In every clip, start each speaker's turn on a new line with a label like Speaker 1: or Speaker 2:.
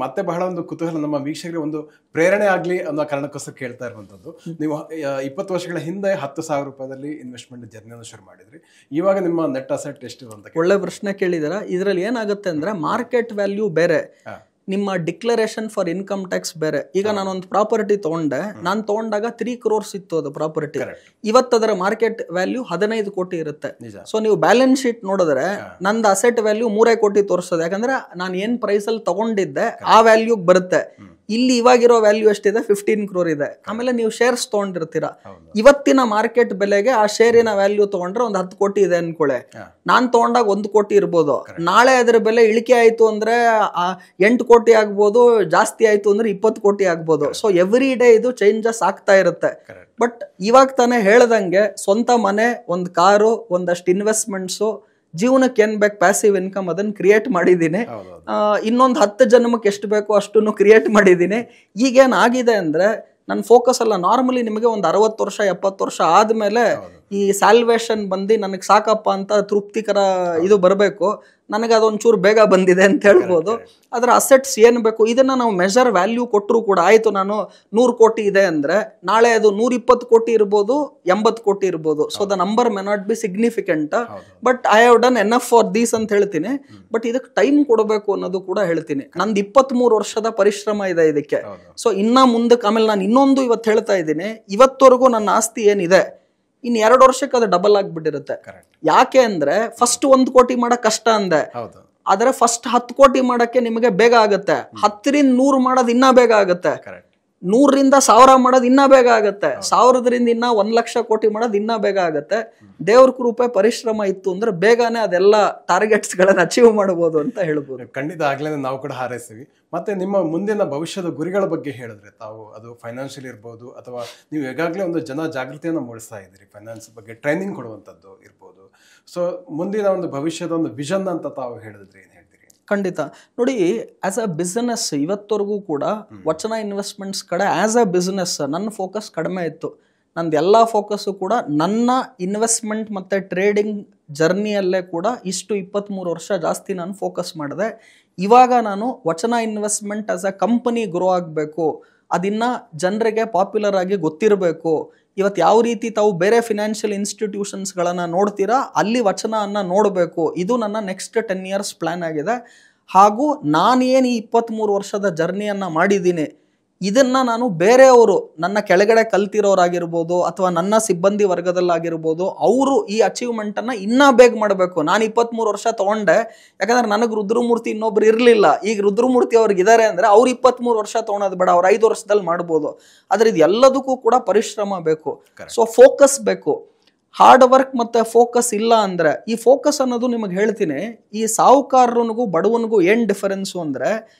Speaker 1: ಮತ್ತೆ ಬಹಳ ಒಂದು ಕುತೂಹಲ ನಮ್ಮ ವೀಕ್ಷಕರಿಗೆ ಒಂದು ಪ್ರೇರಣೆ ಆಗಲಿ ಅನ್ನೋ ಕಾರಣಕ್ಕೋಸ್ಕರ ಕೇಳ್ತಾ ಇರುವಂಥದ್ದು. ನೀವು 20 ವರ್ಷಗಳ ಹಿಂದೆ 10,000 ರೂಪಾಯಿದಲ್ಲಿ ಇನ್ವೆಸ್ಟ್ಮೆಂಟ್ ಜರ್ನಿಯನ್ನು ಶುರು ಮಾಡಿದ್ರಿ. ಇವಾಗ ನಿಮ್ಮ ನೆಟ್ ಅಸೆಟ್ ಎಷ್ಟು ಅಂತ
Speaker 2: ಒಳ್ಳೆ ಪ್ರಶ್ನೆ ಕೇಳಿದಾರ. ಇದರಲ್ಲಿ ಏನಾಗುತ್ತೆ ಅಂದ್ರೆ ಮಾರ್ಕೆಟ್ ವ್ಯಾಲ್ಯೂ ಬೇರೆ, ನಿಮ್ಮ ಡಿಕ್ಲರೇಷನ್ ಫಾರ್ ಇನ್ಕಮ್ ಟ್ಯಾಕ್ಸ್ ಬೇರೆ. ಈಗ ನಾನೊಂದು ಪ್ರಾಪರ್ಟಿ ತಗೊಂಡೆ, ನಾನು ತಗೊಂಡಾಗ 3 crores ಇತ್ತು ಅದು ಪ್ರಾಪರ್ಟಿ. ಇವತ್ತು ಅದರ ಮಾರ್ಕೆಟ್ ವ್ಯಾಲ್ಯೂ 15 ಕೋಟಿ ಇರುತ್ತೆ. ಸೊ ನೀವು ಬ್ಯಾಲೆನ್ಸ್ ಶೀಟ್ ನೋಡಿದ್ರೆ ನಂದು ಅಸೆಟ್ ವ್ಯಾಲ್ಯೂ 3 ಕೋಟಿ ತೋರಿಸ್ತದೆ. ಯಾಕಂದ್ರೆ ನಾನು ಏನ್ ಪ್ರೈಸ್ ಅಲ್ಲಿ ತಗೊಂಡಿದ್ದೆ ಆ ವ್ಯಾಲ್ಯೂಗ್ ಬರುತ್ತೆ. ಇಲ್ಲಿ ಇವಾಗಿರೋ ವ್ಯಾಲ್ಯೂ ಎಷ್ಟಿದೆ? 15 crore ಇದೆ. ಆಮೇಲೆ ನೀವು ಶೇರ್ಸ್ ತಗೊಂಡಿರ್ತೀರಾ, ಇವತ್ತಿನ ಮಾರ್ಕೆಟ್ ಬೆಲೆಗೆ ಆ ಶೇರಿನ ವ್ಯಾಲ್ಯೂ ತಗೊಂಡ್ರೆ ಒಂದು 10 ಕೋಟಿ ಇದೆ ಅನ್ಕೊಳ್ಳೆ. ನಾನ್ ತಗೊಂಡಾಗ 1 ಕೋಟಿ ಇರ್ಬೋದು, ನಾಳೆ ಅದ್ರ ಬೆಲೆ ಇಳಿಕೆ ಆಯ್ತು ಅಂದ್ರೆ 8 ಕೋಟಿ ಆಗ್ಬೋದು, ಜಾಸ್ತಿ ಆಯ್ತು ಅಂದ್ರೆ 20 ಕೋಟಿ ಆಗ್ಬೋದು. ಸೊ ಎವ್ರಿ ಡೇ ಇದು ಚೇಂಜಸ್ ಆಗ್ತಾ ಇರುತ್ತೆ. ಬಟ್ ಇವಾಗ ತಾನೇ ಹೇಳ್ದಂಗೆ ಸ್ವಂತ ಮನೆ, ಒಂದು ಕಾರು, ಒಂದಷ್ಟು ಇನ್ವೆಸ್ಟ್ಮೆಂಟ್ಸು, ಜೀವನಕ್ಕೆ ಏನ್ ಬೇಕು ಪ್ಯಾಸಿವ್ ಇನ್ಕಮ್ ಅದನ್ನ ಕ್ರಿಯೇಟ್ ಮಾಡಿದ್ದೀನಿ. ಇನ್ನೊಂದು 10 ಜನ್ಮಕ್ಕೆ ಎಷ್ಟು ಬೇಕೋ ಅಷ್ಟನ್ನು ಕ್ರಿಯೇಟ್ ಮಾಡಿದ್ದೀನಿ. ಈಗೇನ್ ಆಗಿದೆ ಅಂದ್ರೆ ನನ್ನ ಫೋಕಸ್ ಅಲ್ಲ. ನಾರ್ಮಲಿ ನಿಮಗೆ ಒಂದು 60 ವರ್ಷ 70 ವರ್ಷ ಆದ್ಮೇಲೆ ಈ ಸ್ಯಾಲ್ವೇಷನ್ ಬಂದು ನನಗೆ ಸಾಕಪ್ಪ ಅಂತ ತೃಪ್ತಿಕರ ಇದು ಬರಬೇಕು. ನನಗೆ ಅದೊಂಚೂರು ಬೇಗ ಬಂದಿದೆ ಅಂತ ಹೇಳ್ಬೋದು. ಅದರ ಅಸೆಟ್ಸ್ ಏನು ಬೇಕು ಇದನ್ನ ನಾವು ಮೆಜರ್ ವ್ಯಾಲ್ಯೂ ಕೊಟ್ಟರು ಕೂಡ ಆಯ್ತು. ನಾನು 100 ಕೋಟಿ ಇದೆ ಅಂದ್ರೆ ನಾಳೆ ಅದು 120 ಕೋಟಿ ಇರ್ಬೋದು, 80 ಕೋಟಿ ಇರ್ಬೋದು. So the number may not be significant, but I have done enough for these ಅಂತ ಹೇಳ್ತೀನಿ. ಬಟ್ ಇದಕ್ಕೆ ಟೈಮ್ ಕೊಡಬೇಕು ಅನ್ನೋದು ಕೂಡ ಹೇಳ್ತೀನಿ. ನಂದು 23 ವರ್ಷದ ಪರಿಶ್ರಮ ಇದೆ ಇದಕ್ಕೆ. ಸೊ ಇನ್ನ ಮುಂದಕ್ಕೆ ಆಮೇಲೆ ನಾನು ಇನ್ನೊಂದು ಇವತ್ತು ಹೇಳ್ತಾ ಇದ್ದೀನಿ, ಇವತ್ತವರೆಗೂ ನನ್ನ ಆಸ್ತಿ ಏನಿದೆ ಇನ್ನು 2 ವರ್ಷಕ್ಕೆ ಅದು ಡಬಲ್ ಆಗ್ಬಿಟ್ಟಿರುತ್ತೆ. ಯಾಕೆ ಅಂದ್ರೆ ಫಸ್ಟ್ 1 ಕೋಟಿ ಮಾಡಕ್ ಕಷ್ಟ ಅಂದೆ, ಆದ್ರೆ ಫಸ್ಟ್ 10 ಕೋಟಿ ಮಾಡಕ್ಕೆ ನಿಮಗೆ ಬೇಗ ಆಗುತ್ತೆ. 10ರಿಂದ 100 ಮಾಡೋದು ಇನ್ನ ಬೇಗ ಆಗುತ್ತೆ. 100ರಿಂದ 1000 ಮಾಡೋದು ಇನ್ನ ಬೇಗ ಆಗುತ್ತೆ. 1000ರಿಂದ ಇನ್ನ 1 ಲಕ್ಷ ಕೋಟಿ ಮಾಡೋದು ಇನ್ನ ಬೇಗ ಆಗುತ್ತೆ. ದೇವ್ರ ಕೃಪೆ ಪರಿಶ್ರಮ ಇತ್ತು ಅಂದ್ರೆ ಬೇಗನೆ ಅದೆಲ್ಲ ಟಾರ್ಗೆಟ್ಸ್ ಗಳನ್ನ ಅಚೀವ್ ಮಾಡಬಹುದು ಅಂತ ಹೇಳ್ಬೋದು.
Speaker 1: ಖಂಡಿತ ಆಗ್ಲೇ ನಾವು ಕೂಡ ಹಾರೈಸ್ತೀವಿ. ಮತ್ತೆ ನಿಮ್ಮ ಮುಂದಿನ ಭವಿಷ್ಯದ ಗುರಿಗಳ ಬಗ್ಗೆ ಹೇಳಿದ್ರೆ ತಾವು, ಅದು ಫೈನಾನ್ಷಿಯಲ್ ಇರ್ಬೋದು ಅಥವಾ ನೀವು ಈಗಾಗಲೇ ಒಂದು ಜನ ಜಾಗೃತಿಯನ್ನು ಮೂಡಿಸ್ತಾ ಇದ್ದೀರಿ, ಫೈನಾನ್ಸ್ ಬಗ್ಗೆ ಟ್ರೈನಿಂಗ್ ಕೊಡುವಂಥದ್ದು ಇರ್ಬೋದು. ಸೊ ಮುಂದಿನ ಒಂದು ಭವಿಷ್ಯದ ಒಂದು ವಿಷನ್ ಅಂತ ತಾವು ಹೇಳಿದ್ರೆ ಏನು ಹೇಳ್ತೀರಿ?
Speaker 2: ಖಂಡಿತ ನೋಡಿ, ಆಸ್ ಅ ಬಿಸ್ನೆಸ್ ಇವತ್ತವರೆಗೂ ಕೂಡ ವಚನ ಇನ್ವೆಸ್ಟ್ಮೆಂಟ್ಸ್ ಕಡೆ ಆಸ್ ಅ ಬಿಸ್ನೆಸ್ ನನ್ನ ಫೋಕಸ್ ಕಡಿಮೆ ಇತ್ತು. ನಂದು ಎಲ್ಲ ಫೋಕಸ್ಸು ಕೂಡ ನನ್ನ ಇನ್ವೆಸ್ಟ್ಮೆಂಟ್ ಮತ್ತು ಟ್ರೇಡಿಂಗ್ ಜರ್ನಿಯಲ್ಲೇ ಕೂಡ ಇಷ್ಟು 23 ವರ್ಷ ಜಾಸ್ತಿ ನಾನು ಫೋಕಸ್ ಮಾಡಿದೆ. ಇವಾಗ ನಾನು ವಚನ investment as a company grow ಆಗಬೇಕು, ಅದಿನ್ನ ಜನರಿಗೆ ಪಾಪ್ಯುಲರ್ ಆಗಿ ಗೊತ್ತಿರಬೇಕು. ಇವತ್ತು ಯಾವ ರೀತಿ ತಾವು ಬೇರೆ ಫಿನಾನ್ಷಿಯಲ್ ಇನ್ಸ್ಟಿಟ್ಯೂಷನ್ಸ್ಗಳನ್ನು ನೋಡ್ತೀರಾ, ಅಲ್ಲಿ ವಚನ ಅನ್ನ ನೋಡಬೇಕು. ಇದು ನನ್ನ ನೆಕ್ಸ್ಟ್ 10 years ಪ್ಲಾನ್ ಆಗಿದೆ. ಹಾಗೂ ನಾನೇನು ಈ 23 ವರ್ಷದ ಜರ್ನಿಯನ್ನು ಮಾಡಿದ್ದೀನಿ ಇದನ್ನ ನಾನು ಬೇರೆಯವರು ನನ್ನ ಕೆಳಗಡೆ ಕಲ್ತಿರೋರಾಗಿರ್ಬೋದು ಅಥವಾ ನನ್ನ ಸಿಬ್ಬಂದಿ ವರ್ಗದಲ್ಲಾಗಿರ್ಬೋದು, ಅವರು ಈ ಅಚೀವ್ಮೆಂಟನ್ನು ಇನ್ನೂ ಬೇಗ ಮಾಡಬೇಕು. ನಾನು 23 ವರ್ಷ ತೊಗೊಂಡೆ, ಯಾಕಂದ್ರೆ ನನಗೆ ರುದ್ರಮೂರ್ತಿ ಇನ್ನೊಬ್ರು ಇರಲಿಲ್ಲ. ಈಗ ರುದ್ರಮೂರ್ತಿ ಅವ್ರಿಗೆ ಇದ್ದಾರೆ ಅಂದರೆ ಅವ್ರು 23 ವರ್ಷ ತೊಗೊಳೋದು ಬೇಡ, ಅವ್ರು 5 ವರ್ಷದಲ್ಲಿ ಮಾಡ್ಬೋದು. ಆದರೆ ಇದು ಎಲ್ಲದಕ್ಕೂ ಕೂಡ ಪರಿಶ್ರಮ ಬೇಕು. ಸೊ ಫೋಕಸ್ ಬೇಕು, ಹಾರ್ಡ್ ವರ್ಕ್ ಮತ್ತೆ ಫೋಕಸ್ ಇಲ್ಲ ಅಂದ್ರೆ, ಈ ಫೋಕಸ್ ಅನ್ನೋದು ನಿಮಗೆ ಹೇಳ್ತೀನಿ, ಈ ಸಾಹುಕಾರನಿಗೂ ಬಡವನಿಗೂ ಏನು ಡಿಫರೆನ್ಸು ಅಂದರೆ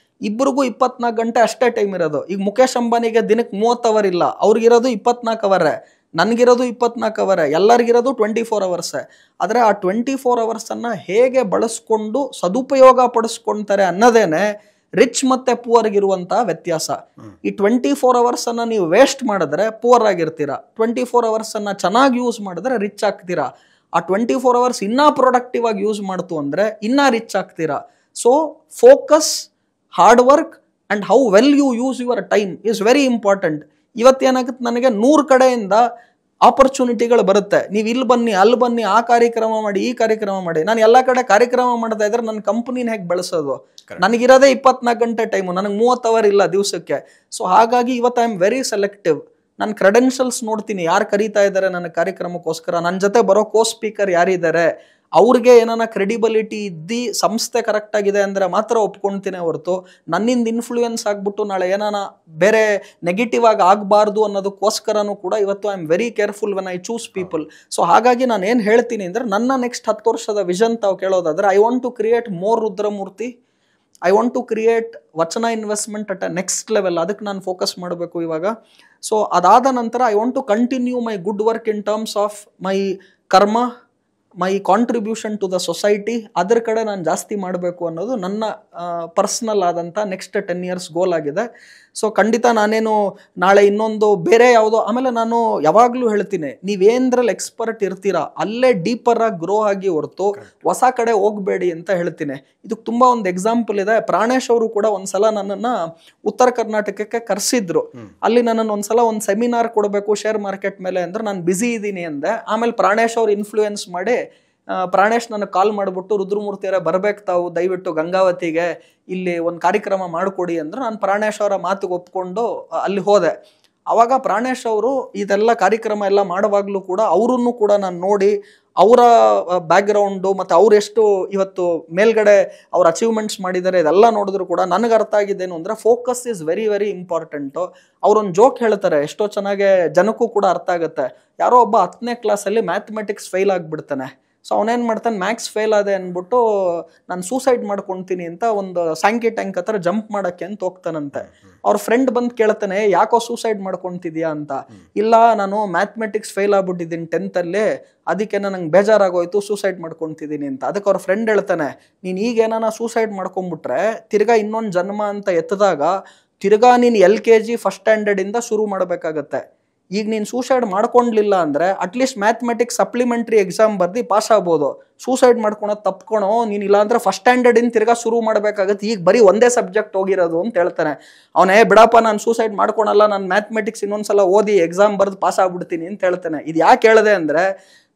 Speaker 2: ಇಬ್ಬರಿಗೂ 24 ಗಂಟೆ ಅಷ್ಟೇ ಟೈಮ್ ಇರೋದು. ಈಗ ಮುಖೇಶ್ ಅಂಬಾನಿಗೆ ದಿನಕ್ಕೆ 30 ಅವರ್ ಇಲ್ಲ, ಅವ್ರಿಗಿರೋದು 24 ಅವರೇ, ನನಗಿರೋದು 24 ಅವರೇ, ಎಲ್ಲರಿಗಿರೋದು 24 hours. ಆದರೆ ಆ 24 hours ಹೇಗೆ ಬಳಸ್ಕೊಂಡು ಸದುಪಯೋಗ ಪಡಿಸ್ಕೊಳ್ತಾರೆ ಅನ್ನೋದೇನೆ ರಿಚ್ ಮತ್ತೆ ಪೂವರ್ಗಿರುವಂಥ ವ್ಯತ್ಯಾಸ. ಈ 24 hours ನೀವು ವೇಸ್ಟ್ ಮಾಡಿದ್ರೆ ಪೂವರ್ ಆಗಿರ್ತೀರಾ, 24 hours ಚೆನ್ನಾಗಿ ಯೂಸ್ ಮಾಡಿದ್ರೆ ರಿಚ್ ಆಗ್ತೀರಾ. ಆ 24 hours ಇನ್ನೂ ಪ್ರೊಡಕ್ಟಿವ್ ಆಗಿ ಯೂಸ್ ಮಾಡ್ತು ಅಂದರೆ ಇನ್ನೂ ರಿಚ್ ಆಗ್ತೀರಾ. So focus, hard work and how well you use your time is very important. ಇವತ್ತೇನಾಗುತ್ತೆ, ನನಗೆ 100 ಕಡೆಯಿಂದ ಆಪರ್ಚುನಿಟಿಗಳು ಬರುತ್ತೆ. ನೀವು ಇಲ್ಲಿ ಬನ್ನಿ, ಅಲ್ಲಿ ಬನ್ನಿ, ಆ ಕಾರ್ಯಕ್ರಮ ಮಾಡಿ, ಈ ಕಾರ್ಯಕ್ರಮ ಮಾಡಿ. ನಾನು ಎಲ್ಲ ಕಡೆ ಕಾರ್ಯಕ್ರಮ ಮಾಡ್ತಾ ಇದ್ರೆ ನನ್ನ ಕಂಪನಿನ ಹೇಗೆ ಬೆಳೆಸೋದು? ನನಗಿರೋದೇ 24 ಗಂಟೆ ಟೈಮು, ನನಗೆ 30 ಅವರ್ ಇಲ್ಲ ದಿವಸಕ್ಕೆ. ಸೊ ಹಾಗಾಗಿ ಇವತ್ತು ಐ ಆಮ್ ವೆರಿ ಸೆಲೆಕ್ಟಿವ್. ನಾನು ಕ್ರೆಡೆನ್ಷಿಯಲ್ಸ್ ನೋಡ್ತೀನಿ, ಯಾರು ಕರೀತಾ ಇದ್ದಾರೆ ನನ್ನ ಕಾರ್ಯಕ್ರಮಕ್ಕೋಸ್ಕರ, ನನ್ನ ಜೊತೆ ಬರೋ ಕೋ ಸ್ಪೀಕರ್ ಯಾರಿದ್ದಾರೆ, ಅವ್ರಿಗೆ ಏನಾನ ಕ್ರೆಡಿಬಿಲಿಟಿ ಇದ್ದು ಸಂಸ್ಥೆ ಕರೆಕ್ಟ್ ಆಗಿದೆ ಅಂದರೆ ಮಾತ್ರ ಒಪ್ಕೊಳ್ತೀನಿ ಹೊರತು ನನ್ನಿಂದ ಇನ್ಫ್ಲೂಯೆನ್ಸ್ ಆಗ್ಬಿಟ್ಟು ನಾಳೆ ಏನಾನ ಬೇರೆ ನೆಗೆಟಿವ್ ಆಗಿ ಆಗಬಾರ್ದು ಅನ್ನೋದಕ್ಕೋಸ್ಕರನೂ ಕೂಡ ಇವತ್ತು I am very careful when I choose people. So ಹಾಗಾಗಿ ನಾನು ಏನು ಹೇಳ್ತೀನಿ ಅಂದರೆ, ನನ್ನ ನೆಕ್ಸ್ಟ್ 10 ವರ್ಷದ ವಿಷನ್ ತಾವು ಕೇಳೋದಾದರೆ, I want to create more Rudramurthy. I want to create ವಚನ investment at a next level. ಅದಕ್ಕೆ ನಾನು ಫೋಕಸ್ ಮಾಡಬೇಕು ಇವಾಗ. ಸೊ ಅದಾದ ನಂತರ I want to continue my good work in terms of my karma, my contribution to the society ಅದ್ರ ಕಡೆ ನಾನು ಜಾಸ್ತಿ ಮಾಡಬೇಕು ಅನ್ನೋದು ನನ್ನ ಪರ್ಸ್ನಲ್ ಆದಂಥ ನೆಕ್ಸ್ಟ್ 10 years ಗೋಲ್ ಆಗಿದೆ. ಸೊ ಖಂಡಿತ ನಾನೇನು ನಾಳೆ ಇನ್ನೊಂದು ಬೇರೆ ಯಾವುದೋ, ಆಮೇಲೆ ನಾನು ಯಾವಾಗಲೂ ಹೇಳ್ತೀನಿ, ನೀವೇಂದ್ರಲ್ಲಿ ಎಕ್ಸ್ಪರ್ಟ್ ಇರ್ತೀರಾ ಅಲ್ಲೇ ಡೀಪರ್ ಆಗಿ ಗ್ರೋ ಆಗಿ ಹೊರತು ಹೊಸ ಕಡೆ ಹೋಗಬೇಡಿ ಅಂತ ಹೇಳ್ತೀನಿ. ಇದಕ್ಕೆ ತುಂಬ ಒಂದು ಎಕ್ಸಾಂಪಲ್ ಇದೆ. ಪ್ರಾಣೇಶ್ ಅವರು ಕೂಡ ಒಂದ್ಸಲ ನನ್ನನ್ನು ಉತ್ತರ ಕರ್ನಾಟಕಕ್ಕೆ ಕರೆಸಿದ್ರು. ಅಲ್ಲಿ ನನ್ನನ್ನು ಒಂದ್ಸಲ ಒಂದು ಸೆಮಿನಾರ್ ಕೊಡಬೇಕು ಶೇರ್ ಮಾರ್ಕೆಟ್ ಮೇಲೆ ಅಂದ್ರೆ ನಾನು ಬ್ಯುಸಿ ಇದ್ದೀನಿ ಅಂದೆ. ಆಮೇಲೆ ಪ್ರಾಣೇಶ್ ಅವ್ರು ಇನ್ಫ್ಲೂಯೆನ್ಸ್ ಮಾಡಿ ಪ್ರಾಣೇಶ್ ನನಗೆ ಕಾಲ್ ಮಾಡಿಬಿಟ್ಟು, ರುದ್ರಮೂರ್ತಿಯವರೇ ಬರ್ಬೇಕು ತಾವು ದಯವಿಟ್ಟು ಗಂಗಾವತಿಗೆ, ಇಲ್ಲಿ ಒಂದು ಕಾರ್ಯಕ್ರಮ ಮಾಡಿಕೊಡಿ ಅಂದ್ರೆ ನಾನು ಪ್ರಾಣೇಶ್ ಅವರ ಮಾತಿಗೆ ಒಪ್ಕೊಂಡು ಅಲ್ಲಿ ಹೋದೆ. ಆವಾಗ ಪ್ರಾಣೇಶ್ ಅವರು ಇದೆಲ್ಲ ಕಾರ್ಯಕ್ರಮ ಎಲ್ಲ ಮಾಡುವಾಗಲೂ ಕೂಡ ಅವರನ್ನು ಕೂಡ ನಾನು ನೋಡಿ ಅವರ ಬ್ಯಾಕ್ಗ್ರೌಂಡು ಮತ್ತು ಅವ್ರು ಎಷ್ಟು ಇವತ್ತು ಮೇಲ್ಗಡೆ ಅವ್ರ ಅಚೀವ್ಮೆಂಟ್ಸ್ ಮಾಡಿದ್ದಾರೆ ಇದೆಲ್ಲ ನೋಡಿದ್ರು ಕೂಡ ನನಗೆ ಅರ್ಥ ಆಗಿದ್ದೇನು ಅಂದರೆ focus is very very important. ಅವರೊಂದು ಜೋಕ್ ಹೇಳ್ತಾರೆ, ಎಷ್ಟೋ ಚೆನ್ನಾಗೆ ಜನಕ್ಕೂ ಕೂಡ ಅರ್ಥ ಆಗುತ್ತೆ. ಯಾರೋ ಒಬ್ಬ 10ನೇ ಕ್ಲಾಸಲ್ಲಿ ಮ್ಯಾಥಮೆಟಿಕ್ಸ್ ಫೇಲ್ ಆಗಿಬಿಡ್ತಾನೆ. ಸೊ ಅವನೇನು ಮಾಡ್ತಾನೆ, ಮ್ಯಾಥ್ಸ್ ಫೇಲ್ ಆದೆ ಅಂದ್ಬಿಟ್ಟು ನಾನು ಸೂಸೈಡ್ ಮಾಡ್ಕೊತೀನಿ ಅಂತ ಒಂದು ಸ್ಯಾಂಕಿ ಟ್ಯಾಂಕ್ ಹತ್ರ ಜಂಪ್ ಮಾಡೋಕ್ಕೆ ಅಂತ ಹೋಗ್ತಾನಂತೆ. ಅವ್ರ ಫ್ರೆಂಡ್ ಬಂದು ಕೇಳ್ತಾನೆ, ಯಾಕೋ ಸೂಸೈಡ್ ಮಾಡ್ಕೊತಿದ್ಯಾ ಅಂತ. ಇಲ್ಲ, ನಾನು ಮ್ಯಾಥಮೆಟಿಕ್ಸ್ ಫೇಲ್ ಆಗ್ಬಿಟ್ಟಿದ್ದೀನಿ 10th ಅದಕ್ಕೆ ನಂಗೆ ಬೇಜಾರಾಗೋಯ್ತು, ಸೂಸೈಡ್ ಮಾಡ್ಕೊತಿದ್ದೀನಿ ಅಂತ. ಅದಕ್ಕೆ ಅವ್ರ ಫ್ರೆಂಡ್ ಹೇಳ್ತಾನೆ, ನೀನು ಈಗೇನಾನ ಸೂಸೈಡ್ ಮಾಡ್ಕೊಂಡ್ಬಿಟ್ರೆ ತಿರ್ಗಾ ಇನ್ನೊಂದು ಜನ್ಮ ಅಂತ ಎತ್ತಿದಾಗ ತಿರ್ಗಾ ನೀನು LKG ಫಸ್ಟ್ ಸ್ಟ್ಯಾಂಡರ್ಡಿಂದ ಶುರು ಮಾಡಬೇಕಾಗತ್ತೆ. ಈಗ ನೀನು ಸೂಸೈಡ್ ಮಾಡ್ಕೊಂಡ್ಲಿಲ್ಲ ಅಂದರೆ ಅಟ್ಲೀಸ್ಟ್ ಮ್ಯಾಥಮೆಟಿಕ್ಸ್ ಸಪ್ಲಿಮೆಂಟ್ರಿ ಎಕ್ಸಾಮ್ ಬರ್ದು ಪಾಸ್ ಆಗ್ಬೋದು. ಸೂಸೈಡ್ ಮಾಡ್ಕೊಳೋದು ತಪ್ಕೊಳೋ ನೀನು, ಇಲ್ಲ ಅಂದ್ರೆ ಫಸ್ಟ್ ಸ್ಟ್ಯಾಂಡರ್ಡಿಂದ ತಿರ್ಗಾ ಶುರು ಮಾಡಬೇಕಾಗತ್ತೆ. ಈಗ ಬರೀ ಒಂದೇ ಸಬ್ಜೆಕ್ಟ್ ಹೋಗಿರೋದು ಅಂತ ಹೇಳ್ತಾನೆ. ಅವನೇ ಬಿಡಪ್ಪ ನಾನು ಸೂಸೈಡ್ ಮಾಡ್ಕೊಳಲ್ಲ, ನಾನು ಮ್ಯಾಥಮೆಟಿಕ್ಸ್ ಇನ್ನೊಂದ್ಸಲ ಓದಿ ಎಕ್ಸಾಮ್ ಬರ್ದು ಪಾಸ್ ಆಗ್ಬಿಡ್ತೀನಿ ಅಂತ ಹೇಳ್ತಾನೆ. ಇದು ಯಾಕೆ ಹೇಳಿದೆ ಅಂದರೆ,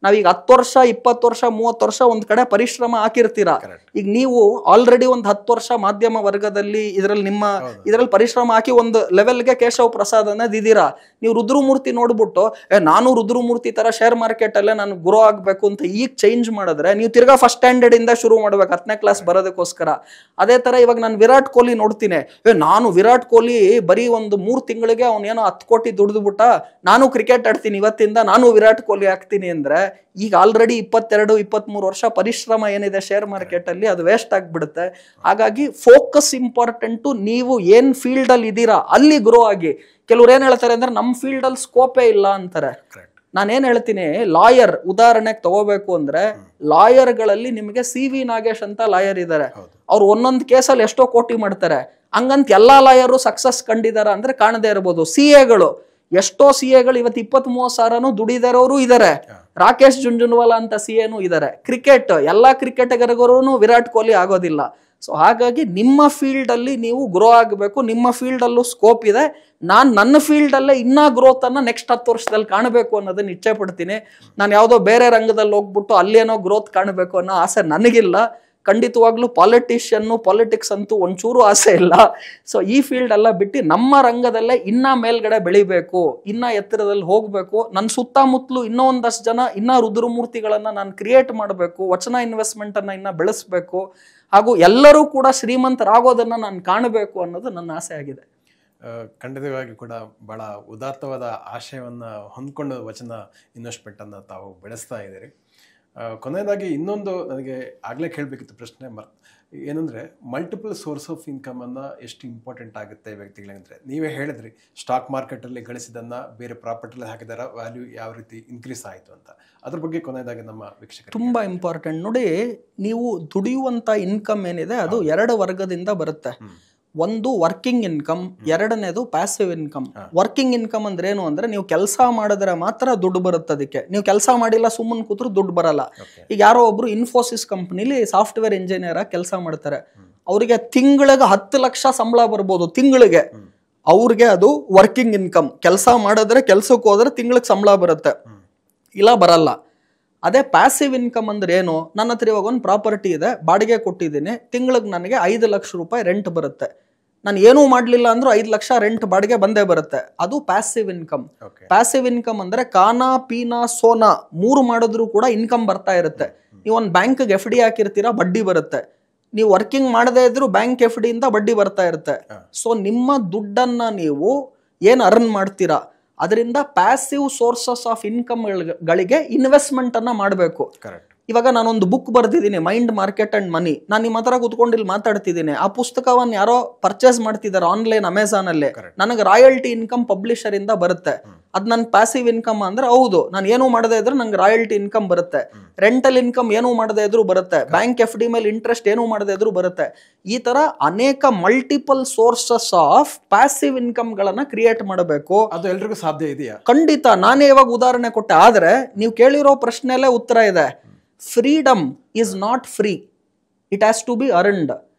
Speaker 2: ನಾವೀಗ 10 ವರ್ಷ 20 ವರ್ಷ 30 ವರ್ಷ ಒಂದ್ ಕಡೆ ಪರಿಶ್ರಮ ಹಾಕಿರ್ತೀರಾ. ಈಗ ನೀವು ಆಲ್ರೆಡಿ ಒಂದು 10 ವರ್ಷ ಮಾಧ್ಯಮ ವರ್ಗದಲ್ಲಿ ಇದರಲ್ಲಿ ಪರಿಶ್ರಮ ಹಾಕಿ ಒಂದು ಲೆವೆಲ್ಗೆ ಕೇಶವ್ ಪ್ರಸಾದ್ ಅನ್ನೋದಿದ್ದೀರಾ. ನೀವು ರುದ್ರಮೂರ್ತಿ ನೋಡ್ಬಿಟ್ಟು ನಾನು ರುದ್ರಮೂರ್ತಿ ತರ ಶೇರ್ ಮಾರ್ಕೆಟ್ ಅಲ್ಲೇ ನಾನು ಗ್ರೋ ಆಗ್ಬೇಕು ಅಂತ ಈಗ ಚೇಂಜ್ ಮಾಡಿದ್ರೆ ನೀವು ತಿರ್ಗಾ ಫಸ್ಟ್ ಸ್ಟ್ಯಾಂಡರ್ಡ್ ಇಂದ ಶುರು ಮಾಡ್ಬೇಕು 10ನೇ ಕ್ಲಾಸ್ ಬರೋದಕ್ಕೋಸ್ಕರ. ಅದೇ ತರ ಇವಾಗ ನಾನು ವಿರಾಟ್ ಕೊಹ್ಲಿ ನೋಡ್ತೀನಿ, ನಾನು ವಿರಾಟ್ ಕೊಹ್ಲಿ ಬರೀ ಒಂದು 3 ತಿಂಗಳಿಗೆ ಅವನೇನೋ 10 ಕೋಟಿ ದುಡ್ದು ಬಿಟ್ಟ, ನಾನು ಕ್ರಿಕೆಟ್ ಆಡ್ತೀನಿ ಇವತ್ತಿಂದ, ನಾನು ವಿರಾಟ್ ಕೊಹ್ಲಿ ಆಗ್ತೀನಿ ಅಂದ್ರೆ ಈಗ ಆಲ್ರೆಡಿ 22-23 ವರ್ಷ ಪರಿಶ್ರಮ ಏನಿದೆ ಶೇರ್ ಮಾರ್ಕೆಟ್ ಅಲ್ಲಿ ಅದು ವೇಸ್ಟ್ ಆಗ್ಬಿಡುತ್ತೆ. ಹಾಗಾಗಿ ಫೋಕಸ್ ಇಂಪಾರ್ಟೆಂಟು. ನೀವು ಏನ್ ಫೀಲ್ಡ್ ಅಲ್ಲಿ ಇದ್ದೀರಾ ಅಲ್ಲಿ ಗ್ರೋ ಆಗಿ. ಕೆಲವ್ರು ಏನ್ ಹೇಳ್ತಾರೆ ಅಂದ್ರೆ ನಮ್ಮ ಫೀಲ್ಡ್ ಅಲ್ಲಿ ಸ್ಕೋಪೇ ಇಲ್ಲ ಅಂತಾರೆ. ನಾನೇನ್ ಹೇಳ್ತೀನಿ, ಲಾಯರ್ ಉದಾಹರಣೆಗೆ ತಗೋಬೇಕು ಅಂದ್ರೆ ಲಾಯರ್ಗಳಲ್ಲಿ ನಿಮಗೆ CV ನಾಗೇಶ್ ಅಂತ ಲಾಯರ್ ಇದ್ದಾರೆ. ಅವ್ರು ಒಂದೊಂದು ಕೇಸಲ್ಲಿ ಎಷ್ಟೋ ಕೋಟಿ ಮಾಡ್ತಾರೆ. ಹಂಗಂತ ಎಲ್ಲಾ ಲಾಯರು ಸಕ್ಸಸ್ ಕಂಡಿದಾರ ಅಂದ್ರೆ ಕಾಣದೇ ಇರ್ಬೋದು. CAಗಳು ಎಷ್ಟೋ CAಗಳು ಇವತ್ತು 20-30 ಸಾವಿರನೂ ದುಡಿದಾರವರು ಇದ್ದಾರೆ. ರಾಕೇಶ್ ಜುಂಜುನ್ವಾಲಾ ಅಂತ CAನೂ ಇದ್ದಾರೆ. ಕ್ರಿಕೆಟ್ ಎಲ್ಲಾ ಕ್ರಿಕೆಟಿಗರಿಗೂ ವಿರಾಟ್ ಕೊಹ್ಲಿ ಆಗೋದಿಲ್ಲ. ಸೊ ಹಾಗಾಗಿ ನಿಮ್ಮ ಫೀಲ್ಡ್ ಅಲ್ಲಿ ನೀವು ಗ್ರೋ ಆಗಬೇಕು. ನಿಮ್ಮ ಫೀಲ್ಡ್ ಅಲ್ಲೂ ಸ್ಕೋಪ್ ಇದೆ. ನಾನು ನನ್ನ ಫೀಲ್ಡ್ ಅಲ್ಲೇ ಇನ್ನ ಗ್ರೋತ್ ಅನ್ನ ನೆಕ್ಸ್ಟ್ 10 ವರ್ಷದಲ್ಲಿ ಕಾಣಬೇಕು ಅನ್ನೋದನ್ನ ಇಚ್ಛೆ ಪಡ್ತೀನಿ. ನಾನು ಯಾವುದೋ ಬೇರೆ ರಂಗದಲ್ಲಿ ಹೋಗ್ಬಿಟ್ಟು ಅಲ್ಲೇನೋ ಗ್ರೋತ್ ಕಾಣಬೇಕು ಅನ್ನೋ ಆಸೆ ನನಗಿಲ್ಲ. ಖಂಡಿತವಾಗ್ಲೂ ಪಾಲಿಟಿಕ್ಸ್ ಅಂತೂ ಒಂಚೂರು ಆಸೆ ಇಲ್ಲ. ಸೊ ಈ ಫೀಲ್ಡ್ ಎಲ್ಲ ಬಿಟ್ಟು ನಮ್ಮ ರಂಗದಲ್ಲೇ ಇನ್ನ ಮೇಲ್ಗಡೆ ಬೆಳಿಬೇಕು, ಇನ್ನ ಎತ್ತರದಲ್ಲಿ ಹೋಗ್ಬೇಕು. ನನ್ನ ಸುತ್ತಮುತ್ತಲು ಇನ್ನೂ ಒಂದಷ್ಟು ಜನ ಇನ್ನ ರುದ್ರಮೂರ್ತಿಗಳನ್ನ ನಾನು ಕ್ರಿಯೇಟ್ ಮಾಡಬೇಕು. ವಚನ ಇನ್ವೆಸ್ಟ್ಮೆಂಟ್ ಅನ್ನ ಇನ್ನ ಬೆಳೆಸ್ಬೇಕು. ಹಾಗೂ ಎಲ್ಲರೂ ಕೂಡ ಶ್ರೀಮಂತರಾಗೋದನ್ನ ನಾನು ಕಾಣಬೇಕು ಅನ್ನೋದು ನನ್ನ ಆಸೆ ಆಗಿದೆ.
Speaker 1: ಖಂಡಿತವಾಗಿ ಕೂಡ ಬಹಳ ಉದಾತ್ತವಾದ ಆಶಯವನ್ನ ಹೊಂದ್ಕೊಂಡು ವಚನ ಇನ್ವೆಸ್ಟ್ಮೆಂಟ್ ಅನ್ನ ತಾವು ಬೆಳೆಸ್ತಾ ಇದ್ದೀರಿ. ಕೊನೆಯದಾಗಿ ಇನ್ನೊಂದು ನನಗೆ ಆಗಲೇ ಕೇಳಬೇಕಿತ್ತು ಪ್ರಶ್ನೆ ಏನಂದರೆ, ಮಲ್ಟಿಪಲ್ ಸೋರ್ಸ್ ಆಫ್ ಇನ್ಕಮ್ ಅನ್ನು ಎಷ್ಟು ಇಂಪಾರ್ಟೆಂಟ್ ಆಗುತ್ತೆ ವ್ಯಕ್ತಿಗಳಂದರೆ, ನೀವೇ ಹೇಳಿದ್ರಿ ಸ್ಟಾಕ್ ಮಾರ್ಕೆಟಲ್ಲಿ ಗಳಿಸಿದನ್ನು ಬೇರೆ ಪ್ರಾಪರ್ಟಿಲಿ ಹಾಕಿದಾರ ವ್ಯಾಲ್ಯೂ ಯಾವ ರೀತಿ ಇನ್ಕ್ರೀಸ್ ಆಯಿತು ಅಂತ. ಅದ್ರ ಬಗ್ಗೆ ಕೊನೆಯದಾಗಿ ನಮ್ಮ ವೀಕ್ಷಕರು
Speaker 2: ತುಂಬ ಇಂಪಾರ್ಟೆಂಟ್. ನೋಡಿ, ನೀವು ದುಡಿಯುವಂಥ ಇನ್ಕಮ್ ಏನಿದೆ ಅದು 2 ವರ್ಗದಿಂದ ಬರುತ್ತೆ. ಒಂದು ವರ್ಕಿಂಗ್ ಇನ್ಕಮ್, ಎರಡನೇದು ಪ್ಯಾಸಿವ್ ಇನ್ಕಮ್. ವರ್ಕಿಂಗ್ ಇನ್ಕಮ್ ಅಂದ್ರೆ ಏನು ಅಂದ್ರೆ ನೀವು ಕೆಲಸ ಮಾಡಿದ್ರೆ ಮಾತ್ರ ದುಡ್ಡು ಬರುತ್ತೆ. ಅದಕ್ಕೆ ನೀವು ಕೆಲಸ ಮಾಡಿಲ್ಲ ಸುಮ್ಮನೆ ಕೂತ್ರು ದುಡ್ಡು ಬರಲ್ಲ. ಈಗ ಯಾರೋ ಒಬ್ರು ಇನ್ಫೋಸಿಸ್ ಕಂಪ್ನಿಲಿ ಸಾಫ್ಟ್ವೇರ್ ಇಂಜಿನಿಯರ್ ಆಗಿ ಕೆಲಸ ಮಾಡ್ತಾರೆ. ಅವರಿಗೆ ತಿಂಗಳಿಗೆ 10 ಲಕ್ಷ ಸಂಬಳ ಬರ್ಬೋದು ತಿಂಗಳಿಗೆ. ಅವ್ರಿಗೆ ಅದು ವರ್ಕಿಂಗ್ ಇನ್ಕಮ್. ಕೆಲಸ ಮಾಡಿದ್ರೆ ಕೆಲ್ಸಕ್ಕೆ ಹೋದ್ರೆ ತಿಂಗಳಿಗೆ ಸಂಬಳ ಬರುತ್ತೆ, ಇಲ್ಲ ಬರಲ್ಲ. ಅದೇ ಪ್ಯಾಸಿವ್ ಇನ್ಕಮ್ ಅಂದ್ರೆ ಏನು, ನನ್ನ ಹತ್ರ ಇವಾಗ ಒಂದು ಪ್ರಾಪರ್ಟಿ ಇದೆ, ಬಾಡಿಗೆ ಕೊಟ್ಟಿದ್ದೀನಿ, ತಿಂಗಳಿಗೆ ನನಗೆ 5 ಲಕ್ಷ ರೂಪಾಯಿ ರೆಂಟ್ ಬರುತ್ತೆ. ನಾನು ಏನೂ ಮಾಡಲಿಲ್ಲ ಅಂದ್ರೂ 5 ಲಕ್ಷ ರೆಂಟ್ ಬಾಡಿಗೆ ಬಂದೇ ಬರುತ್ತೆ. ಅದು ಪ್ಯಾಸಿವ್ ಇನ್ಕಮ್. ಪ್ಯಾಸಿವ್ ಇನ್ಕಮ್ ಅಂದ್ರೆ ಕಾನಾ ಪೀನಾ ಸೋನಾ 3 ಮಾಡಿದ್ರು ಕೂಡ ಇನ್ಕಮ್ ಬರ್ತಾ ಇರುತ್ತೆ. ನೀವು ಒಂದು ಬ್ಯಾಂಕ್ಗೆ FD ಹಾಕಿರ್ತೀರಾ, ಬಡ್ಡಿ ಬರುತ್ತೆ. ನೀವು ವರ್ಕಿಂಗ್ ಮಾಡದೇ ಇದ್ರು ಬ್ಯಾಂಕ್ FD ಇಂದ ಬಡ್ಡಿ ಬರ್ತಾ ಇರುತ್ತೆ. ಸೊ ನಿಮ್ಮ ದುಡ್ಡನ್ನ ನೀವು ಏನು ಅರ್ನ್ ಮಾಡ್ತೀರಾ ಅದರಿಂದ ಪ್ಯಾಸಿವ್ ಸೋರ್ಸಸ್ ಆಫ್ ಇನ್ಕಮ್ ಗಳಿಗೆ ಇನ್ವೆಸ್ಟ್ಮೆಂಟ್ ಅನ್ನ ಮಾಡಬೇಕು. ಇವಾಗ ನಾನೊಂದು ಬುಕ್ ಬರ್ದಿದ್ದೀನಿ, ಮೈಂಡ್ ಮಾರ್ಕೆಟ್ ಅಂಡ್ ಮನಿ. ನಾನು ನಿಮ್ಮ ಹತ್ರ ಕೂತ್ಕೊಂಡು ಇಲ್ಲಿ ಮಾತಾಡ್ತಿದ್ದೀನಿ, ಆ ಪುಸ್ತಕವನ್ನು ಯಾರೋ ಪರ್ಚೇಸ್ ಮಾಡ್ತಿದ್ದಾರೆ ಆನ್ಲೈನ್ ಅಮೆಝಾನ್ ಅಲ್ಲೇ, ನನಗೆ ರಾಯಲ್ಟಿ ಇನ್ಕಮ್ ಪಬ್ಲಿಷರ್ ಇಂದ ಬರುತ್ತೆ. ಅದು ನನ್ನ ಪ್ಯಾಸಿವ್ ಇನ್ಕಮ್ ಅಂದ್ರೆ ಹೌದು, ನಾನು ಏನೂ ಮಾಡದೇ ಇದ್ರೆ ನಂಗೆ ರಾಯಲ್ಟಿ ಇನ್ಕಮ್ ಬರುತ್ತೆ. ರೆಂಟಲ್ ಇನ್ಕಮ್ ಏನೂ ಮಾಡದೇ ಇದ್ರೂ ಬರುತ್ತೆ. ಬ್ಯಾಂಕ್ ಎಫ್ ಡಿ ಮೇಲೆ ಇಂಟ್ರೆಸ್ಟ್ ಏನೂ ಮಾಡದೇ ಇದ್ರೂ ಬರುತ್ತೆ. ಈ ತರ ಅನೇಕ multiple sources of passive income ಗಳನ್ನ ಕ್ರಿಯೇಟ್ ಮಾಡಬೇಕು.
Speaker 1: ಅದು ಎಲ್ರಿಗೂ ಸಾಧ್ಯ ಇದೆಯಾ?
Speaker 2: ಖಂಡಿತ. ನಾನೇ ಇವಾಗ ಉದಾಹರಣೆ ಕೊಟ್ಟೆ, ಆದ್ರೆ ನೀವು ಕೇಳಿರೋ ಪ್ರಶ್ನೆಯಲ್ಲೇ ಉತ್ತರ ಇದೆ. Freedom is not free, it has to be earned.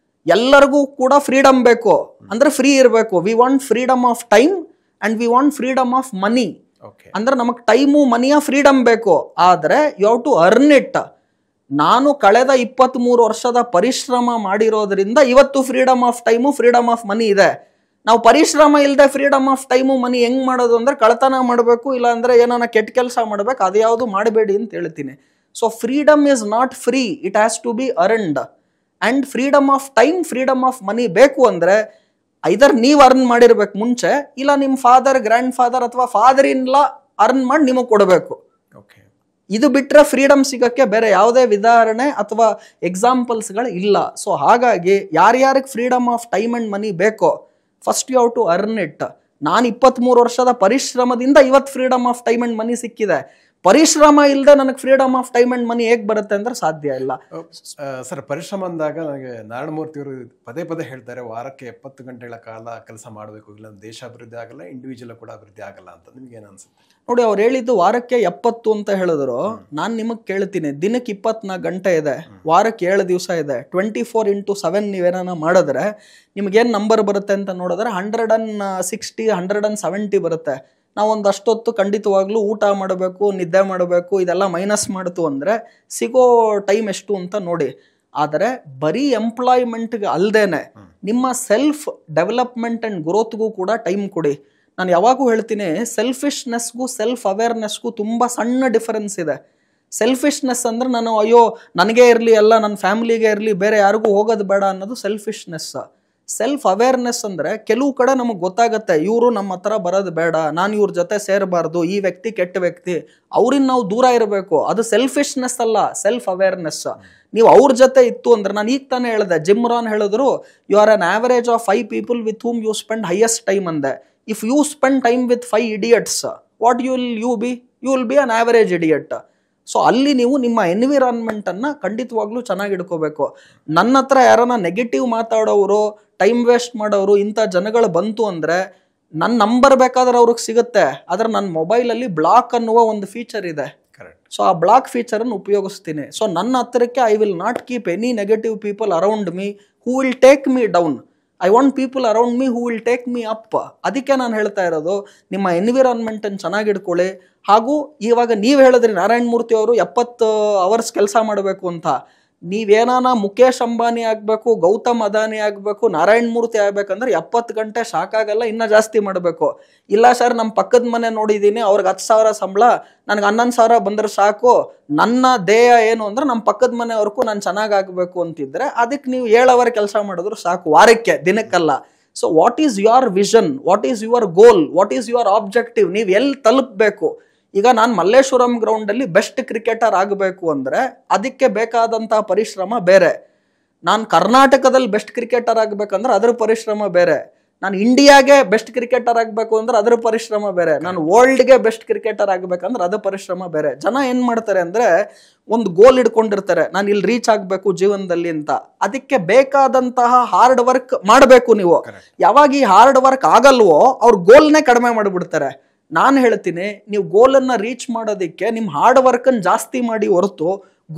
Speaker 2: ಎಲ್ಲರಿಗೂ ಕೂಡ ಫ್ರೀಡಮ್ ಬೇಕು, ಅಂದ್ರೆ ಫ್ರೀ ಇರಬೇಕು. We want freedom of time and we want freedom of money. ಅಂದ್ರೆ ನಮಗ್ ಟೈಮು ಮನಿಯ ಫ್ರೀಡಮ್ ಬೇಕು, ಆದ್ರೆ you have to earn it. ನಾನು ಕಳೆದ 23 ವರ್ಷದ ಪರಿಶ್ರಮ ಮಾಡಿರೋದ್ರಿಂದ ಇವತ್ತು freedom of time freedom of money ಇದೆ. ನಾವು ಪರಿಶ್ರಮ ಇಲ್ಲದೆ ಫ್ರೀಡಮ್ ಆಫ್ ಟೈಮು ಮನಿ ಹೆಂಗ್ ಮಾಡೋದು ಅಂದ್ರೆ ಕಳ್ತನ ಮಾಡಬೇಕು, ಇಲ್ಲ ಅಂದ್ರೆ ಏನಾನ ಕೆಟ್ಟ ಕೆಲಸ ಮಾಡ್ಬೇಕು, ಅದ್ಯಾವುದು ಮಾಡಬೇಡಿ ಅಂತ ಹೇಳ್ತೀನಿ. So freedom is not free, it has to be earned. And freedom of time, freedom of money ಬೇಕು ಅಂದ್ರೆ ಐದರ್ ನೀವು ಅರ್ನ್ ಮಾಡಿರ್ಬೇಕು ಮುಂಚೆ, ಇಲ್ಲ ನಿಮ್ಮ ಫಾದರ್, ಗ್ರ್ಯಾಂಡ್ ಫಾದರ್ ಅಥವಾ ಫಾದರ್ ಇನ್ ಲಾ ಅರ್ನ್ ಮಾಡಿ ನಿಮಗೆ ಕೊಡಬೇಕು. ಇದು ಬಿಟ್ರೆ ಫ್ರೀಡಮ್ ಸಿಗಕ್ಕೆ ಬೇರೆ ಯಾವುದೇ ಉದಾಹರಣೆ ಅಥವಾ ಎಕ್ಸಾಂಪಲ್ಸ್ಗಳು ಇಲ್ಲ. ಸೊ ಹಾಗಾಗಿ ಯಾರ್ಯಾರಿಗೆ freedom of time and money ಬೇಕೋ first you have to earn it. ನಾನು 23 ವರ್ಷದ ಪರಿಶ್ರಮದಿಂದ ಇವತ್ತು freedom of time and money ಸಿಕ್ಕಿದೆ. ಪರಿಶ್ರಮ ಇಲ್ಲದೆ ನನಗೆ freedom of time and money ಹೇಗೆ ಬರುತ್ತೆ ಅಂದ್ರೆ ಸಾಧ್ಯ ಇಲ್ಲ.
Speaker 1: ಸರ್, ಪರಿಶ್ರಮ ಅಂದಾಗ ನನಗೆ ನಾರಾಯಣಮೂರ್ತಿ ಅವರು ಪದೇ ಪದೇ ಹೇಳ್ತಾರೆ, ವಾರಕ್ಕೆ 70 ಗಂಟೆಗಳ ಕಾಲ ಕೆಲಸ ಮಾಡಬೇಕು, ಇಲ್ಲ ದೇಶ ಅಭಿವೃದ್ಧಿ ಆಗಲ್ಲ, ಇಂಡಿವಿಜುವಲ್ ಕೂಡ ಅಭಿವೃದ್ಧಿ ಆಗಲ್ಲ ಅಂತ. ನಿಮ್ಗೆ ಏನು ಅನ್ಸುತ್ತೆ?
Speaker 2: ನೋಡಿ, ಅವ್ರು ಹೇಳಿದ್ದು ವಾರಕ್ಕೆ 70 ಅಂತ ಹೇಳಿದ್ರು. ನಾನು ನಿಮಗೆ ಕೇಳ್ತೀನಿ, ದಿನಕ್ಕೆ 24 ಗಂಟೆ ಇದೆ, ವಾರಕ್ಕೆ 7 ದಿವಸ ಇದೆ, 24x7 ನೀವೇನ ಮಾಡಿದ್ರೆ ನಿಮ್ಗೇನು ನಂಬರ್ ಬರುತ್ತೆ ಅಂತ ನೋಡಿದ್ರೆ 160, 170 ಬರುತ್ತೆ. ನಾವು ಒಂದು ಅಷ್ಟೊತ್ತು ಖಂಡಿತವಾಗ್ಲೂ ಊಟ ಮಾಡಬೇಕು, ನಿದ್ದೆ ಮಾಡಬೇಕು, ಇದೆಲ್ಲ ಮೈನಸ್ ಮಾಡ್ತು ಅಂದರೆ ಸಿಗೋ ಟೈಮ್ ಎಷ್ಟು ಅಂತ ನೋಡಿ. ಆದರೆ ಬರೀ ಎಂಪ್ಲಾಯ್ಮೆಂಟ್ಗೆ ಅಲ್ಲದೇನೆ ನಿಮ್ಮ ಸೆಲ್ಫ್ ಡೆವಲಪ್ಮೆಂಟ್ ಆ್ಯಂಡ್ ಗ್ರೋತ್ಗೂ ಕೂಡ ಟೈಮ್ ಕೊಡಿ. ನಾನು ಯಾವಾಗೂ ಹೇಳ್ತೀನಿ, ಸೆಲ್ಫಿಶ್ನೆಸ್ಗೂ ಸೆಲ್ಫ್ ಅವೇರ್ನೆಸ್ಗೂ ತುಂಬ ಸಣ್ಣ ಡಿಫರೆನ್ಸ್ ಇದೆ. ಸೆಲ್ಫಿಶ್ನೆಸ್ ಅಂದ್ರೆ ನಾನು ಅಯ್ಯೋ ನನಗೆ ಇರಲಿ, ಎಲ್ಲ ನನ್ನ ಫ್ಯಾಮಿಲಿಗೆ ಇರಲಿ, ಬೇರೆ ಯಾರಿಗೂ ಹೋಗೋದು ಬೇಡ ಅನ್ನೋದು ಸೆಲ್ಫಿಶ್ನೆಸ್. ಸೆಲ್ಫ್ ಅವೇರ್ನೆಸ್ ಅಂದ್ರೆ ಕೆಲವು ಕಡೆ ನಮಗೆ ಗೊತ್ತಾಗತ್ತೆ, ಇವರು ನಮ್ಮ ಹತ್ರ ಬರೋದು ಬೇಡ, ನಾನು ಇವ್ರ ಜೊತೆ ಸೇರಬಾರ್ದು, ಈ ವ್ಯಕ್ತಿ ಕೆಟ್ಟ ವ್ಯಕ್ತಿ, ಅವ್ರಿಂದ ನಾವು ದೂರ ಇರಬೇಕು. ಅದು ಸೆಲ್ಫಿಶ್ನೆಸ್ ಅಲ್ಲ, ಸೆಲ್ಫ್ ಅವೇರ್ನೆಸ್. ನೀವು ಅವ್ರ ಜೊತೆ ಇತ್ತು ಅಂದ್ರೆ, ನಾನು ಈಗ ತಾನೇ ಹೇಳಿದೆ, ಜಿಮ್ ರಾನ್ ಹೇಳಿದ್ರು, you are an average of 5 people with whom you spend highest time ಅಂದೆ. If you spend time with 5 idiots, what you will be an average idiot. So ಅಲ್ಲಿ ನೀವು ನಿಮ್ಮ ಎನ್ವಿರಾನ್ಮೆಂಟ್ ಅನ್ನ ಖಂಡಿತವಾಗ್ಲೂ ಚೆನ್ನಾಗಿ ಇಟ್ಕೋಬೇಕು. ನನ್ನ ಹತ್ರ ಯಾರನ್ನ ನೆಗೆಟಿವ್ ಮಾತಾಡೋರು, ಟೈಮ್ ವೇಸ್ಟ್ ಮಾಡೋರು, ಇಂಥ ಜನಗಳು ಬಂತು ಅಂದ್ರೆ ನನ್ನ ನಂಬರ್ ಬೇಕಾದ್ರೆ ಅವ್ರಿಗೆ ಸಿಗುತ್ತೆ, ಆದ್ರೆ ನನ್ನ ಮೊಬೈಲಲ್ಲಿ ಬ್ಲಾಕ್ ಅನ್ನುವ ಒಂದು ಫೀಚರ್ ಇದೆ. ಸೊ ಆ ಬ್ಲಾಕ್ ಫೀಚರ್ ಅನ್ನು ಉಪಯೋಗಿಸ್ತೀನಿ. ಸೊ ನನ್ನ ಹತ್ತಿರಕ್ಕೆ I will not keep any negative people around me who will take me down. I want people around me who will take me up. ಅದಕ್ಕೆ ನಾನು ಹೇಳ್ತಾ ಇರೋದು, ನಿಮ್ಮ ಎನ್ವಿರಾನ್ಮೆಂಟನ್ನು ಚೆನ್ನಾಗಿ ಇಟ್ಕೊಳ್ಳಿ. ಹಾಗೂ ಇವಾಗ ನೀವು ಹೇಳಿದ್ರಿ ನಾರಾಯಣಮೂರ್ತಿ ಅವರು 70 hours ಕೆಲಸ ಮಾಡಬೇಕು ಅಂತ. ನೀವೇನಾನ ಮುಖೇಶ್ ಅಂಬಾನಿ ಆಗಬೇಕು, ಗೌತಮ್ ಅದಾನಿ ಆಗಬೇಕು, ನಾರಾಯಣಮೂರ್ತಿ ಆಗ್ಬೇಕಂದ್ರೆ 70 ಗಂಟೆ ಸಾಕಾಗಲ್ಲ, ಇನ್ನೂ ಜಾಸ್ತಿ ಮಾಡಬೇಕು. ಇಲ್ಲ ಸರ್, ನಮ್ಮ ಪಕ್ಕದ ಮನೆ ನೋಡಿದ್ದೀನಿ, ಅವ್ರಿಗೆ 10,000 ಸಂಬಳ, ನನಗೆ 11,000 ಬಂದರೆ ಸಾಕು, ನನ್ನ ಧ್ಯೇಯ ಏನು ಅಂದ್ರೆ ನಮ್ಮ ಪಕ್ಕದ ಮನೆಯವ್ರಿಗೂ ನಾನು ಚೆನ್ನಾಗಿ ಆಗಬೇಕು ಅಂತಿದ್ರೆ ಅದಕ್ಕೆ ನೀವು 7 hour ಕೆಲಸ ಮಾಡಿದ್ರು ಸಾಕು, ವಾರಕ್ಕೆ, ದಿನಕ್ಕಲ್ಲ. So what is your vision, what is your goal, what is your objective, ನೀವು ಎಲ್ಲಿ ತಲುಪಬೇಕು? ಈಗ ನಾನು ಮಲ್ಲೇಶ್ವರಂ ಗ್ರೌಂಡಲ್ಲಿ ಬೆಸ್ಟ್ ಕ್ರಿಕೆಟರ್ ಆಗಬೇಕು ಅಂದರೆ ಅದಕ್ಕೆ ಬೇಕಾದಂಥ ಪರಿಶ್ರಮ ಬೇರೆ. ನಾನು ಕರ್ನಾಟಕದಲ್ಲಿ ಬೆಸ್ಟ್ ಕ್ರಿಕೆಟರ್ ಆಗಬೇಕಂದ್ರೆ ಅದರ ಪರಿಶ್ರಮ ಬೇರೆ. ನಾನು ಇಂಡಿಯಾಗೆ ಬೆಸ್ಟ್ ಕ್ರಿಕೆಟರ್ ಆಗಬೇಕು ಅಂದ್ರೆ ಅದರ ಪರಿಶ್ರಮ ಬೇರೆ. ನಾನು ವರ್ಲ್ಡ್ಗೆ ಬೆಸ್ಟ್ ಕ್ರಿಕೆಟರ್ ಆಗಬೇಕಂದ್ರೆ ಅದು ಪರಿಶ್ರಮ ಬೇರೆ. ಜನ ಏನು ಮಾಡ್ತಾರೆ ಅಂದರೆ ಒಂದು ಗೋಲ್ ಇಟ್ಕೊಂಡಿರ್ತಾರೆ, ನಾನು ಇಲ್ಲಿ ರೀಚ್ ಆಗಬೇಕು ಜೀವನದಲ್ಲಿ ಅಂತ. ಅದಕ್ಕೆ ಬೇಕಾದಂತಹ ಹಾರ್ಡ್ ವರ್ಕ್ ಮಾಡಬೇಕು ನೀವು. ಯಾವಾಗ ಈ ಹಾರ್ಡ್ ವರ್ಕ್ ಆಗಲ್ವೋ ಅವ್ರ ಗೋಲ್ನೇ ಕಡಿಮೆ ಮಾಡಿಬಿಡ್ತಾರೆ. ನಾನು ಹೇಳ್ತೀನಿ, ನೀವು ಗೋಲನ್ನು ರೀಚ್ ಮಾಡೋದಕ್ಕೆ ನಿಮ್ಮ ಹಾರ್ಡ್ ವರ್ಕನ್ನು ಜಾಸ್ತಿ ಮಾಡಿ ಹೊರತು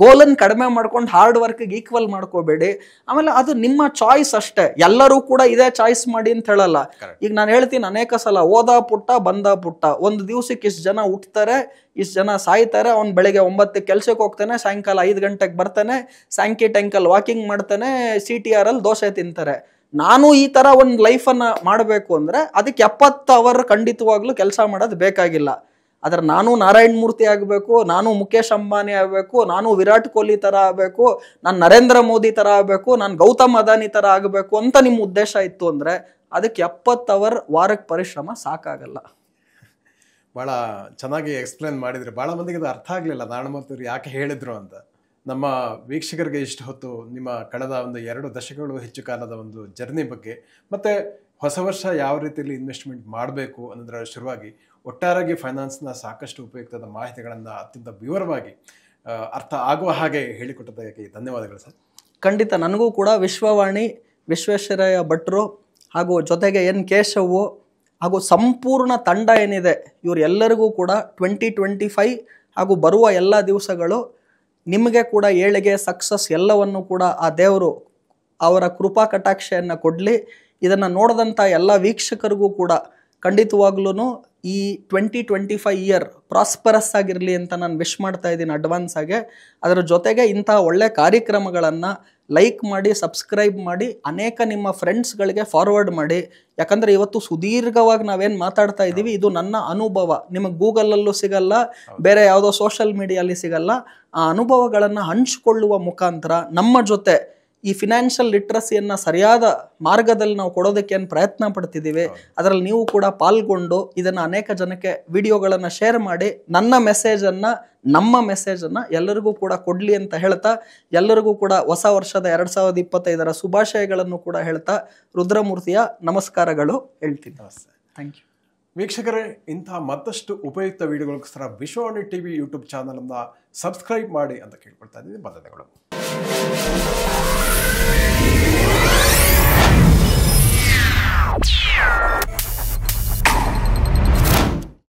Speaker 2: ಗೋಲನ್ನು ಕಡಿಮೆ ಮಾಡ್ಕೊಂಡು ಹಾರ್ಡ್ ವರ್ಕಿಗೆ ಈಕ್ವಲ್ ಮಾಡ್ಕೋಬೇಡಿ. ಆಮೇಲೆ ಅದು ನಿಮ್ಮ ಚಾಯ್ಸ್ ಅಷ್ಟೇ. ಎಲ್ಲರೂ ಕೂಡ ಇದೇ ಚಾಯ್ಸ್ ಮಾಡಿ ಅಂತ ಹೇಳಲ್ಲ. ಈಗ ನಾನು ಹೇಳ್ತೀನಿ ಅನೇಕ ಸಲ, ಓದಾ ಪುಟ್ಟ ಬಂದ ಪುಟ್ಟ, ಒಂದು ದಿವಸಕ್ಕೆ ಇಷ್ಟು ಜನ ಹುಟ್ಟುತ್ತಾರೆ, ಇಷ್ಟು ಜನ ಸಾಯ್ತಾರೆ. ಅವ್ನು ಬೆಳಗ್ಗೆ 9 ಕೆಲ್ಸಕ್ಕೆ ಹೋಗ್ತಾನೆ, ಸಾಯಂಕಾಲ 5 ಗಂಟೆಗೆ ಬರ್ತಾನೆ, ಸ್ಯಾಂಕಿ ಟ್ಯಾಂಕಲ್ಲಿ ವಾಕಿಂಗ್ ಮಾಡ್ತಾನೆ, CTR ಅಲ್ಲಿ ದೋಸೆ ತಿಂತಾರೆ. ನಾನು ಈ ತರ ಒಂದು ಲೈಫನ್ನು ಮಾಡಬೇಕು ಅಂದ್ರೆ ಅದಕ್ಕೆ 70 hour ಖಂಡಿತವಾಗ್ಲೂ ಕೆಲಸ ಮಾಡೋದು ಬೇಕಾಗಿಲ್ಲ. ಆದ್ರೆ ನಾನು ನಾರಾಯಣಮೂರ್ತಿ ಆಗಬೇಕು, ನಾನು ಮುಖೇಶ್ ಅಂಬಾನಿ ಆಗಬೇಕು, ನಾನು ವಿರಾಟ್ ಕೊಹ್ಲಿ ತರ ಆಗಬೇಕು, ನಾನು ನರೇಂದ್ರ ಮೋದಿ ತರ ಆಗಬೇಕು, ನಾನು ಗೌತಮ್ ಅದಾನಿ ತರ ಆಗಬೇಕು ಅಂತ ನಿಮ್ಮ ಉದ್ದೇಶ ಇತ್ತು ಅಂದ್ರೆ ಅದಕ್ಕೆ 70 hour ವಾರಕ್ಕೆ ಪರಿಶ್ರಮ ಸಾಕಾಗಲ್ಲ.
Speaker 1: ಬಹಳ ಚೆನ್ನಾಗಿ ಎಕ್ಸ್ಪ್ಲೇನ್ ಮಾಡಿದ್ರಿ. ಬಹಳ ಮಂದಿಗೆ ಅದು ಅರ್ಥ ಆಗ್ಲಿಲ್ಲ ನಾರಾಯಣಮೂರ್ತಿ ಯಾಕೆ ಹೇಳಿದ್ರು ಅಂತ. ನಮ್ಮ ವೀಕ್ಷಕರಿಗೆ ಇಷ್ಟು ಹೊತ್ತು ನಿಮ್ಮ ಕಳೆದ ಒಂದು 2 ದಶಕಗಳು ಹೆಚ್ಚು ಕಾಲದ ಒಂದು ಜರ್ನಿ ಬಗ್ಗೆ ಮತ್ತು ಹೊಸ ವರ್ಷ ಯಾವ ರೀತಿಯಲ್ಲಿ ಇನ್ವೆಸ್ಟ್ಮೆಂಟ್ ಮಾಡಬೇಕು ಅನ್ನೋದರ ಶುರುವಾಗಿ ಒಟ್ಟಾರೆಯಾಗಿ ಫೈನಾನ್ಸ್ನ ಸಾಕಷ್ಟು ಉಪಯುಕ್ತದ ಮಾಹಿತಿಗಳನ್ನು ಅತ್ಯಂತ ವಿವರವಾಗಿ ಅರ್ಥ ಆಗುವ ಹಾಗೆ ಹೇಳಿಕೊಟ್ಟದಕ್ಕೆ ಧನ್ಯವಾದಗಳು ಸರ್.
Speaker 2: ಖಂಡಿತ ನನಗೂ ಕೂಡ ವಿಶ್ವವಾಣಿ ವಿಶ್ವೇಶ್ವರಯ್ಯ ಭಟ್ರು ಹಾಗೂ ಜೊತೆಗೆ ಎನ್ ಕೇಶವು ಹಾಗೂ ಸಂಪೂರ್ಣ ತಂಡ ಏನಿದೆ ಇವರೆಲ್ಲರಿಗೂ ಕೂಡ 2025 ಹಾಗೂ ಬರುವ ಎಲ್ಲ ದಿವಸಗಳು ನಿಮಗೆ ಕೂಡ ಏಳಿಗೆ ಸಕ್ಸಸ್ ಎಲ್ಲವನ್ನು ಕೂಡ ಆ ದೇವರು ಅವರ ಕೃಪಾ ಕಟಾಕ್ಷೆಯನ್ನು ಕೊಡಲಿ. ಇದನ್ನು ನೋಡಿದಂಥ ಎಲ್ಲ ವೀಕ್ಷಕರಿಗೂ ಕೂಡ ಖಂಡಿತವಾಗ್ಲೂ ಈ 2025 ಇಯರ್ ಪ್ರಾಸ್ಪರಸ್ ಆಗಿರಲಿ ಅಂತ ನಾನು ವಿಶ್ ಮಾಡ್ತಾ ಇದ್ದೀನಿ ಅಡ್ವಾನ್ಸ್ ಆಗಿ. ಅದರ ಜೊತೆಗೆ ಇಂಥ ಒಳ್ಳೆ ಕಾರ್ಯಕ್ರಮಗಳನ್ನು ಲೈಕ್ ಮಾಡಿ, ಸಬ್ಸ್ಕ್ರೈಬ್ ಮಾಡಿ, ಅನೇಕ ನಿಮ್ಮ ಫ್ರೆಂಡ್ಸ್ಗಳಿಗೆ ಫಾರ್ವರ್ಡ್ ಮಾಡಿ. ಯಾಕಂದರೆ ಇವತ್ತು ಸುದೀರ್ಘವಾಗಿ ನಾವೇನು ಮಾತಾಡ್ತಾ ಇದ್ದೀವಿ ಇದು ನನ್ನ ಅನುಭವ, ನಿಮಗೆ ಗೂಗಲಲ್ಲೂ ಸಿಗಲ್ಲ, ಬೇರೆ ಯಾವುದೋ ಸೋಷಲ್ ಮೀಡಿಯಲ್ಲಿ ಸಿಗಲ್ಲ. ಆ ಅನುಭವಗಳನ್ನು ಹಂಚಿಕೊಳ್ಳುವ ಮುಖಾಂತರ ನಮ್ಮ ಜೊತೆ ಈ ಫಿನಾನ್ಷಿಯಲ್ ಲಿಟ್ರಸಿಯನ್ನು ಸರಿಯಾದ ಮಾರ್ಗದಲ್ಲಿ ನಾವು ಕೊಡೋದಕ್ಕೆ ಏನು ಪ್ರಯತ್ನ ಪಡ್ತಿದ್ದೀವಿ, ಅದರಲ್ಲಿ ನೀವು ಕೂಡ ಪಾಲ್ಗೊಂಡು ಇದನ್ನು ಅನೇಕ ಜನಕ್ಕೆ ವಿಡಿಯೋಗಳನ್ನು ಶೇರ್ ಮಾಡಿ ನನ್ನ ಮೆಸೇಜನ್ನು, ನಮ್ಮ ಮೆಸೇಜನ್ನು ಎಲ್ಲರಿಗೂ ಕೂಡ ಕೊಡಲಿ ಅಂತ ಹೇಳ್ತಾ, ಎಲ್ಲರಿಗೂ ಕೂಡ ಹೊಸ ವರ್ಷದ 2025 ಶುಭಾಶಯಗಳನ್ನು ಕೂಡ ಹೇಳ್ತಾ ರುದ್ರಮೂರ್ತಿಯ ನಮಸ್ಕಾರಗಳು ಹೇಳ್ತೀನಿ.
Speaker 1: ನಮಸ್ತೆ.
Speaker 2: Thank you.
Speaker 1: ವೀಕ್ಷಕರೇ, ಇಂತಹ ಮತ್ತಷ್ಟು ಉಪಯುಕ್ತ ವಿಡಿಯೋಗಳಿಗೋಸ್ಕರ ವಿಶ್ವವಾಣಿ ಟಿವಿ ಯೂಟ್ಯೂಬ್ ಚಾನಲನ್ನು ಸಬ್ಸ್ಕ್ರೈಬ್ ಮಾಡಿ ಅಂತ ಕೇಳ್ಕೊಳ್ತಾ ಇದ್ದೀನಿ. ಧನ್ಯವಾದಗಳು.